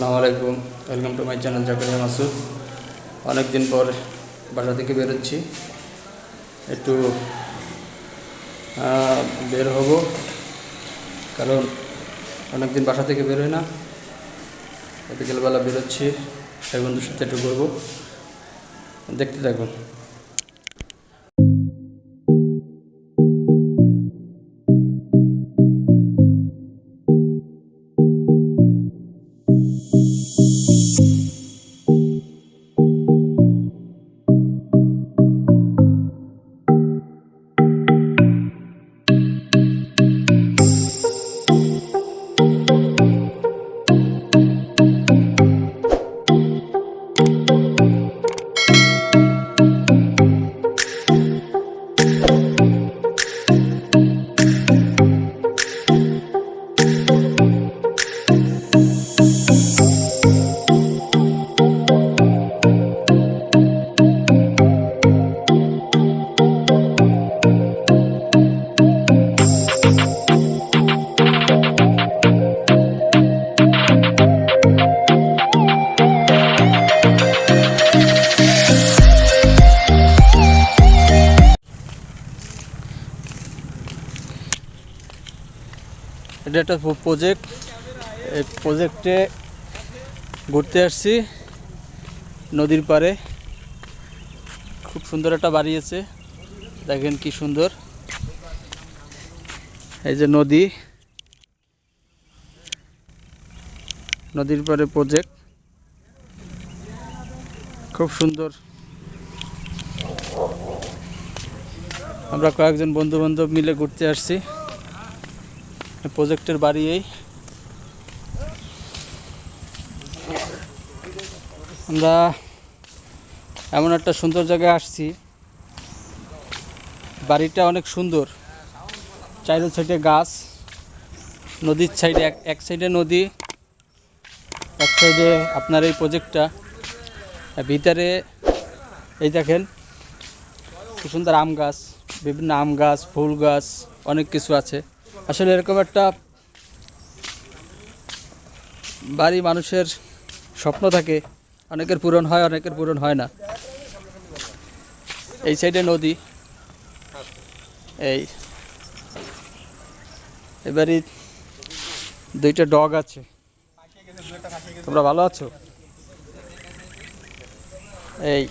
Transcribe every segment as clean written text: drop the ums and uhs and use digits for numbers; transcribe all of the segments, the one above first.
আসসালামু আলাইকুম, welcome to my channel Zakaria Masud. অনেক দিন পর বাসা থেকে বেরোচ্ছি, একটু বের হব, কারণ অনেক দিন বাসা থেকে বেরোই না। বিকেলবেলা বেরোচ্ছি, ভাই বন্ধুর সাথে একটু ঘুরবো, দেখতে থাকুন। এটা একটা প্রজেক্ট, এই প্রজেক্টে ঘুরতে আসছি নদীর পাড়ে। খুব সুন্দর একটা বাড়ি আছে, দেখেন কি সুন্দর। এই যে নদী, নদীর পাড়ে প্রজেক্ট, খুব সুন্দর। আমরা কয়েকজন বন্ধু বান্ধব মিলে ঘুরতে আসছি প্রজেক্টের বাড়ি। এই আমরা এমন একটা সুন্দর জায়গায় আসছি, বাড়িটা অনেক সুন্দর, চাইরো সাইডে গাছ, নদীর সাইডে এক সাইডে নদী, এক সাইডে আপনার এই প্রজেক্টটা। ভিতরে এই দেখেন খুব সুন্দর আম গাছ, বিভিন্ন আম গাছ, ফুল গাছ, অনেক কিছু আছে। আসলে এরকম একটা বাড়ি মানুষের স্বপ্ন থাকে, অনেকের পূরণ হয়, অনেকের পূরণ হয় না। এই সাইডে নদী, এই বাড়ি দুইটা ডগ আছে। তোমরা ভালো আছো? এই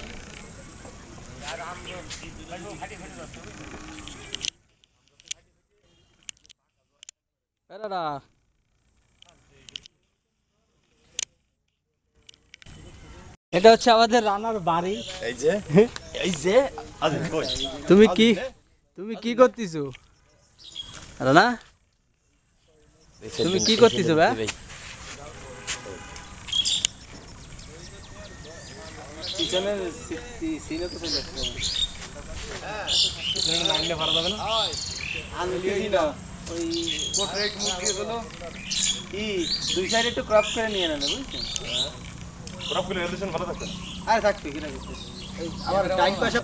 এটা হচ্ছে আমাদের রানার বাড়ি। তুমি কি করতেছো রানা? তুমি কি করতেছো ভাই? দুই সাইড একটু ক্রপ করে নিয়ে নেন, বুঝছেন? ক্রপ করে রেডিয়েশন ভালো থাকবে। আরে থাকবে কি না, আবার টাইম পাস।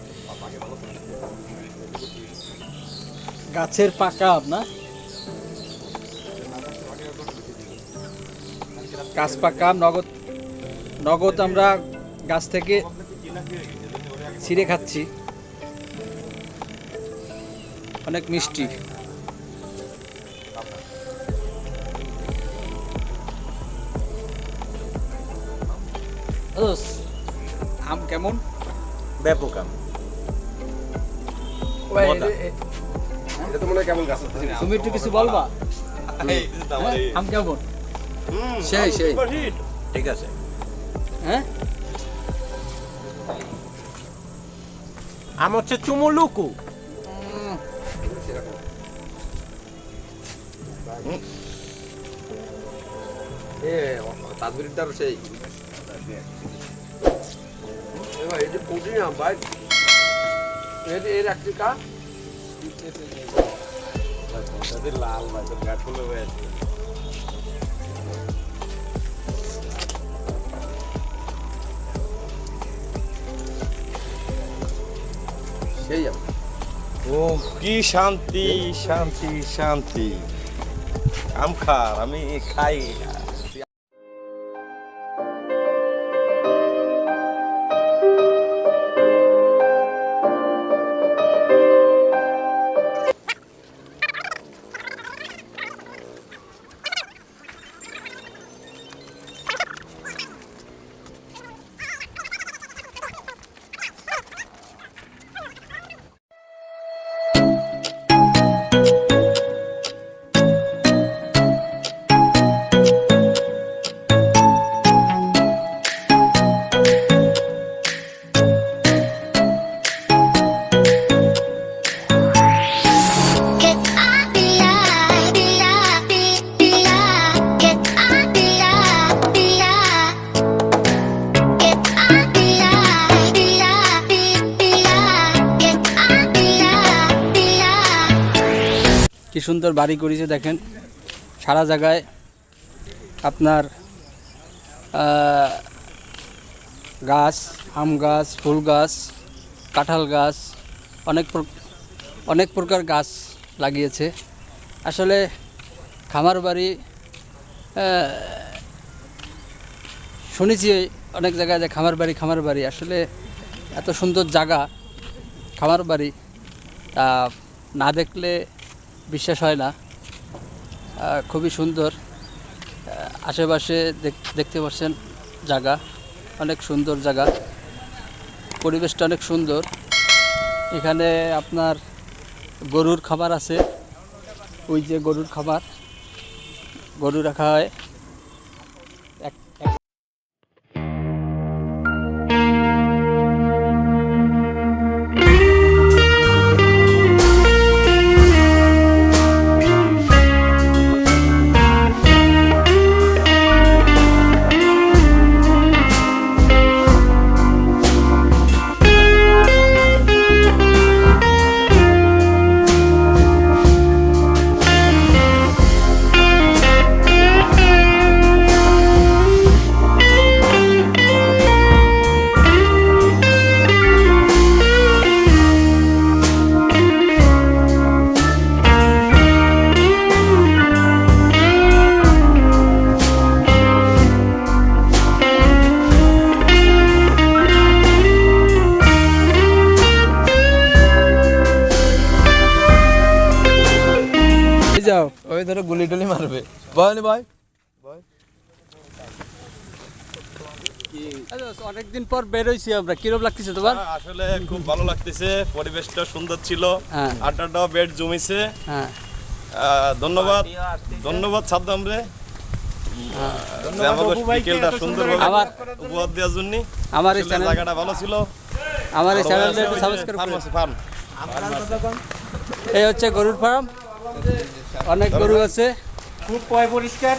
গাছের পাকা না, গাছ পাকা, নগদ আমরা গাছ থেকে ছিঁড়ে খাচ্ছি, অনেক মিষ্টি। আম কেমন? ব্যাপক আম। তুমি একটু কিছু বলবা? আম কেমন? সেই ঠিক আছে। হ্যাঁ, আম হচ্ছে চুমুলুকু। তাজবিরটার সেই ভাই, এই যে পুদিনা ভাই, এর একটি কা লাল ভাই গাছগুলো হয়ে আছে। সেই ও কি শান্তি শান্তি শান্তি। আম খা, আমি খাই। কি সুন্দর বাড়ি করেছে দেখেন, সারা জায়গায় আপনার গাছ, আম গাছ, ফুল গাছ, কাঁঠাল গাছ, অনেক প্রকার গাছ লাগিয়েছে। আসলে খামার বাড়ি শুনেছি অনেক জায়গায় যে খামার বাড়ি আসলে এত সুন্দর জায়গা খামার বাড়ি, তা না দেখলে বিশ্বাস হয় না। খুবই সুন্দর, আশেপাশে দেখতে পাচ্ছেন জায়গা, অনেক সুন্দর জায়গা, পরিবেশটা অনেক সুন্দর। এখানে আপনার গরুর খামার আছে, ওই যে গরুর খামার, গরু রাখা হয়। যাও, ওই ধরো গুলি টুলি মারবে বয়নি ভাই। অনেকদিন পর বের হইছি আমরা, কিরকম লাগতেছে তোমার? আসলে খুব ভালো লাগতেছে, পরিবেশটা সুন্দর ছিল, হ্যাঁ। আড্ডাটাও বেড জমিছে। হ্যাঁ, ধন্যবাদ সাদ্দাম রে, যে আমাদের বিকেলটা সুন্দরভাবে উপহার দেওয়ার জন্য। আমার এই আসলে চ্যানেল, জায়গাটা ভালো ছিল। আমার এই চ্যানেলটা একটু সাবস্ক্রাইব করুন। ফার্ম এই হচ্ছে গরুর ফার্ম, অনেক গরু আছে। খুব পরিষ্কার।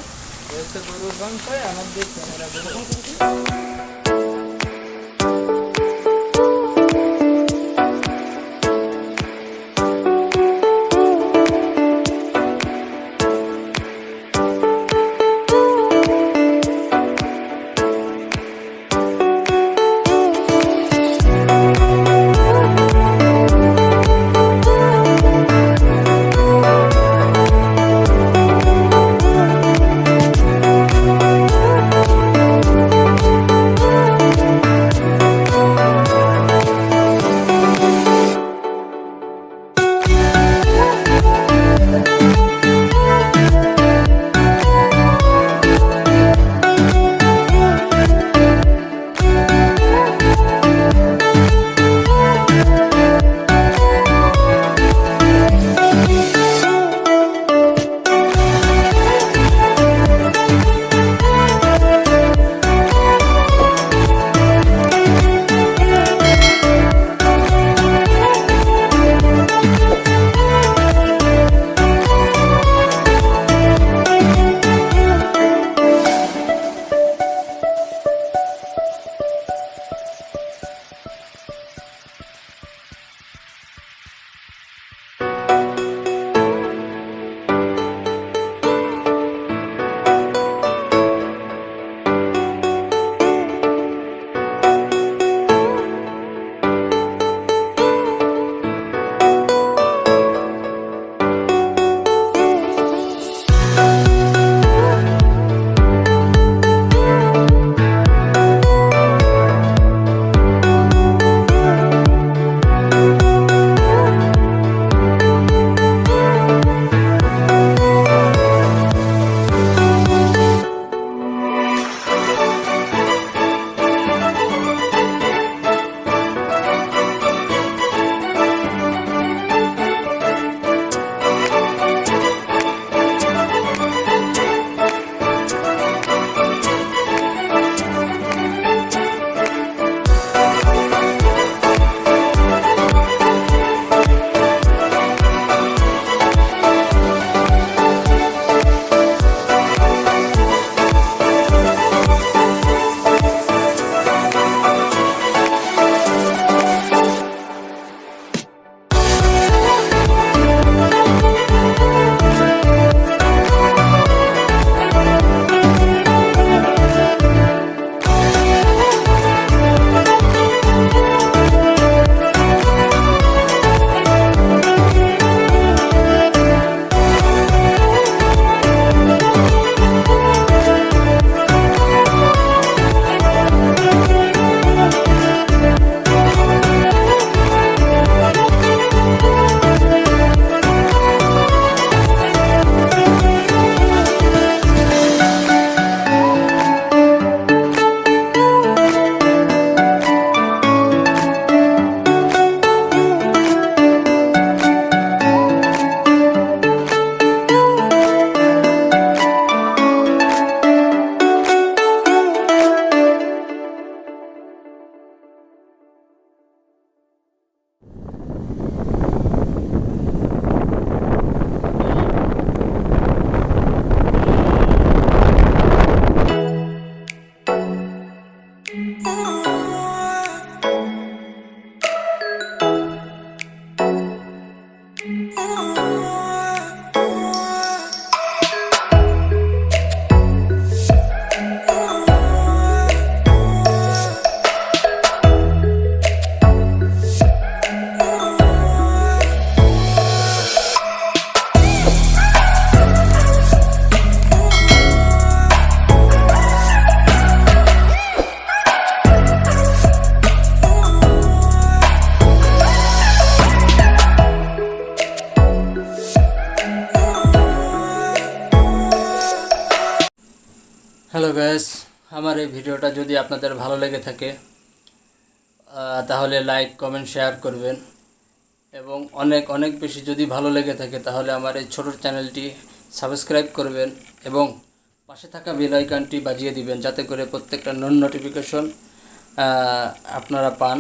হ্যালো গাইস, আমার এই ভিডিওটা যদি আপনাদের ভালো লেগে থাকে তাহলে লাইক কমেন্ট শেয়ার করবেন, এবং অনেক অনেক বেশি যদি ভালো লেগে থাকে তাহলে আমার এই ছোট চ্যানেলটি সাবস্ক্রাইব করবেন এবং পাশে থাকা বেল আইকনটি বাজিয়ে দিবেন, যাতে করে প্রত্যেকটা নোটিফিকেশন আপনারা পান।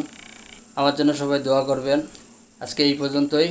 আমার জন্য সবাই দোয়া করবেন। আজকে এই পর্যন্তই।